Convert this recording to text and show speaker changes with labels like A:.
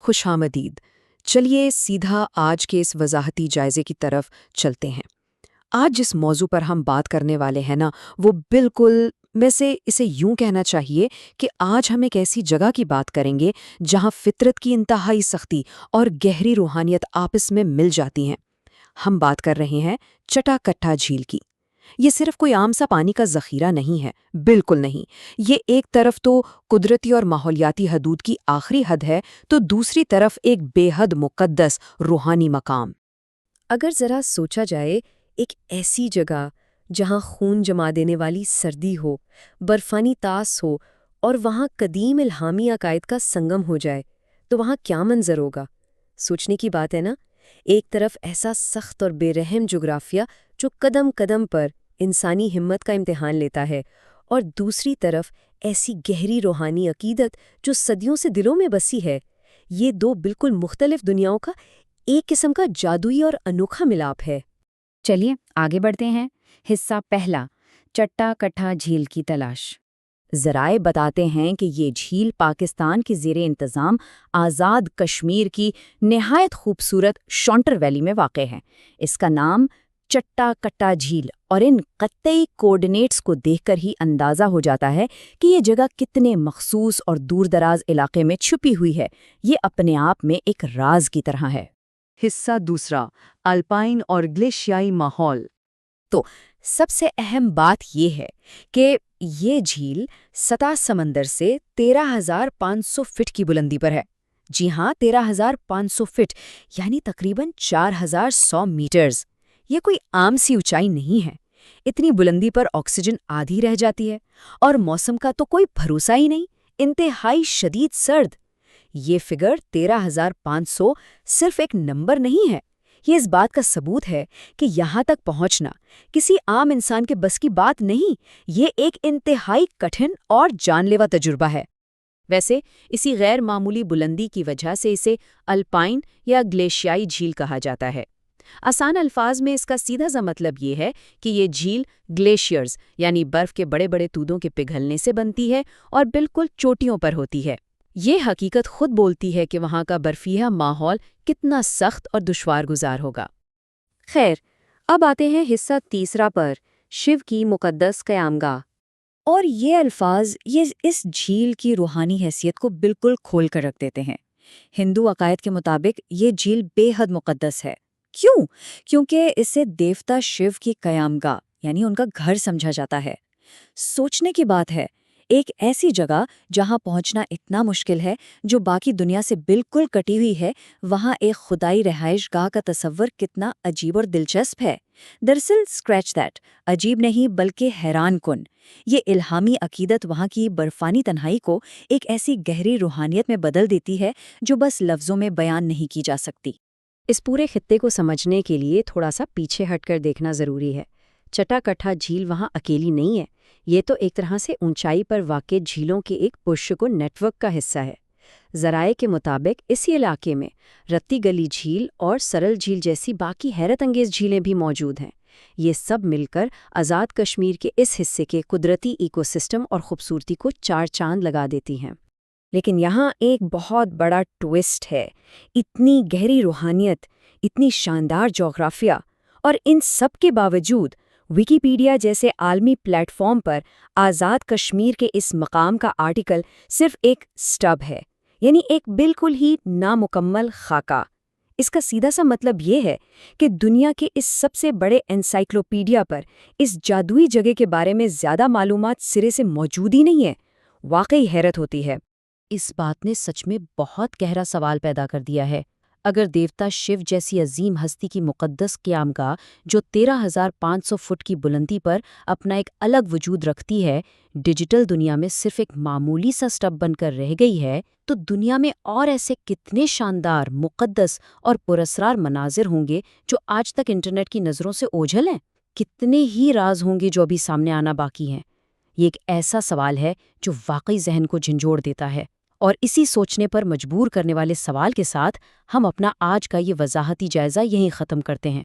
A: خوش آمدید۔ چلیے سیدھا آج کے اس وضاحتی جائزے کی طرف چلتے ہیں۔ آج جس موضوع پر ہم بات کرنے والے ہیں نا، وہ بالکل ویسے اسے یوں کہنا چاہیے کہ آج ہم ایک ایسی جگہ کی بات کریں گے جہاں فطرت کی انتہائی سختی اور گہری روحانیت آپس میں مل جاتی ہیں۔ ہم بات کر رہے ہیں چٹا کٹھا جھیل کی۔ یہ صرف کوئی عام سا پانی کا ذخیرہ نہیں ہے، بالکل نہیں۔ یہ ایک طرف تو قدرتی اور ماحولیاتی حدود کی آخری حد ہے، تو دوسری طرف ایک بے حد مقدس روحانی مقام۔
B: اگر ذرا سوچا جائے، ایک ایسی جگہ جہاں خون جما دینے والی سردی ہو، برفانی طاس ہو اور وہاں قدیم الہامی عقائد کا سنگم ہو جائے، تو وہاں کیا منظر ہوگا؟ سوچنے کی بات ہے نا۔ ایک طرف ایسا سخت اور بے رحم جغرافیہ جو قدم قدم پر انسانی ہمت کا امتحان لیتا ہے، اور دوسری طرف ایسی گہری روحانی عقیدت جو صدیوں سے دلوں میں بسی ہے۔ یہ دو بالکل مختلف دنیاؤں کا ایک قسم کا جادوئی اور انوکھا ملاپ ہے۔
C: چلیے آگے بڑھتے ہیں۔ حصہ پہلا، چٹا کٹھا جھیل کی تلاش۔ ذرائع بتاتے ہیں کہ یہ جھیل پاکستان کے زیر انتظام آزاد کشمیر کی نہایت خوبصورت شونٹر ویلی میں واقع ہے۔ اس کا نام چٹا کٹا جھیل اور ان قطعی کوآرڈینیٹس کو دیکھ کر ہی اندازہ ہو جاتا ہے کہ یہ جگہ کتنے مخصوص اور دور دراز علاقے میں چھپی ہوئی ہے۔ یہ اپنے آپ میں ایک راز کی طرح ہے۔
A: حصہ دوسرا، الپائن اور گلیشیائی ماحول۔
B: تو سب سے اہم بات یہ ہے کہ یہ جھیل سطح سمندر سے 13,500 فٹ کی بلندی پر ہے۔ جی ہاں، 13,500 فٹ، یعنی تقریباً 4,100 میٹرز۔ یہ کوئی عام سی اونچائی نہیں ہے۔ اتنی بلندی پر آکسیجن آدھی رہ جاتی ہے، اور موسم کا تو کوئی بھروسہ ہی نہیں، انتہائی شدید سرد۔ یہ فگر 13,500 صرف ایک نمبر نہیں ہے، یہ اس بات کا ثبوت ہے کہ یہاں تک پہنچنا کسی عام انسان کے بس کی بات نہیں۔ یہ ایک انتہائی کٹھن اور جان لیوا تجربہ ہے۔ ویسے اسی غیر معمولی بلندی کی وجہ سے اسے الپائن یا گلیشیائی جھیل کہا جاتا ہے۔ آسان الفاظ میں اس کا سیدھا سا مطلب یہ ہے کہ یہ جھیل گلیشیئرز یعنی برف کے بڑے بڑے تودوں کے پگھلنے سے بنتی ہے اور بالکل چوٹیوں پر ہوتی ہے۔ یہ حقیقت خود بولتی ہے کہ وہاں کا برفیہ ماحول کتنا سخت اور دشوار گزار ہوگا۔
C: خیر، اب آتے ہیں حصہ تیسرا پر، شیو کی مقدس قیامگاہ۔ اور یہ الفاظ اس جھیل کی روحانی حیثیت کو بالکل کھول کر رکھ دیتے ہیں۔ ہندو عقائد کے مطابق یہ جھیل بے حد مقدس ہے۔ کیوں؟ کیونکہ اسے دیوتا شیو کی قیامگاہ یعنی ان کا گھر سمجھا جاتا ہے۔ سوچنے کی بات ہے، ایک ایسی جگہ جہاں پہنچنا اتنا مشکل ہے، جو باقی دنیا سے بالکل کٹی ہوئی ہے، وہاں ایک خدائی رہائش گاہ کا تصور کتنا عجیب اور دلچسپ ہے۔ دراصل اسکریچ دیٹ، عجیب نہیں بلکہ حیران کن۔ یہ الہامی عقیدت وہاں کی برفانی تنہائی کو ایک ایسی گہری روحانیت میں بدل دیتی ہے جو بس لفظوں میں بیان نہیں کی جا سکتی۔
B: اس پورے خطے کو سمجھنے کے لیے تھوڑا سا پیچھے ہٹ کر دیکھنا ضروری ہے۔ چٹا کٹھا جھیل وہاں اکیلی نہیں ہے، یہ تو ایک طرح سے اونچائی پر واقع جھیلوں کے ایک پرسکون نیٹ ورک کا حصہ ہے۔ ذرائع کے مطابق اسی علاقے میں رتی گلی جھیل اور سرل جھیل جیسی باقی حیرت انگیز جھیلیں بھی موجود ہیں۔ یہ سب مل کر آزاد کشمیر کے اس حصے کے قدرتی ایکو سسٹم اور خوبصورتی کو چار چاند لگا دیتی ہیں۔ لیکن یہاں ایک بہت بڑا ٹوسٹ ہے۔ اتنی گہری روحانیت، اتنی شاندار جغرافیہ، اور ان سب کے باوجود ویکیپیڈیا جیسے عالمی پلیٹ فارم پر آزاد کشمیر کے اس مقام کا آرٹیکل صرف ایک سٹب ہے، یعنی ایک بالکل ہی نامکمل خاکہ۔ اس کا سیدھا سا مطلب یہ ہے کہ دنیا کے اس سب سے بڑے انسائکلوپیڈیا پر اس جادوئی جگہ کے بارے میں زیادہ معلومات سرے سے موجود ہی نہیں ہے۔ واقعی حیرت ہوتی ہے۔
C: اس بات نے سچ میں بہت گہرا سوال پیدا کر دیا ہے۔ اگر دیوتا شیو جیسی عظیم ہستی کی مقدس قیامگاہ جو 13,500 فٹ کی بلندی پر اپنا ایک الگ وجود رکھتی ہے، ڈیجیٹل دنیا میں صرف ایک معمولی سا سٹب بن کر رہ گئی ہے، تو دنیا میں اور ایسے کتنے شاندار، مقدس اور پراسرار مناظر ہوں گے جو آج تک انٹرنیٹ کی نظروں سے اوجھل ہیں؟ کتنے ہی راز ہوں گے جو ابھی سامنے آنا باقی ہیں؟ یہ ایک ایسا سوال ہے جو واقعی ذہن کو جھنجھوڑ دیتا ہے۔ اور اسی سوچنے پر مجبور کرنے والے سوال کے ساتھ ہم اپنا آج کا یہ وضاحتی جائزہ یہیں ختم کرتے ہیں۔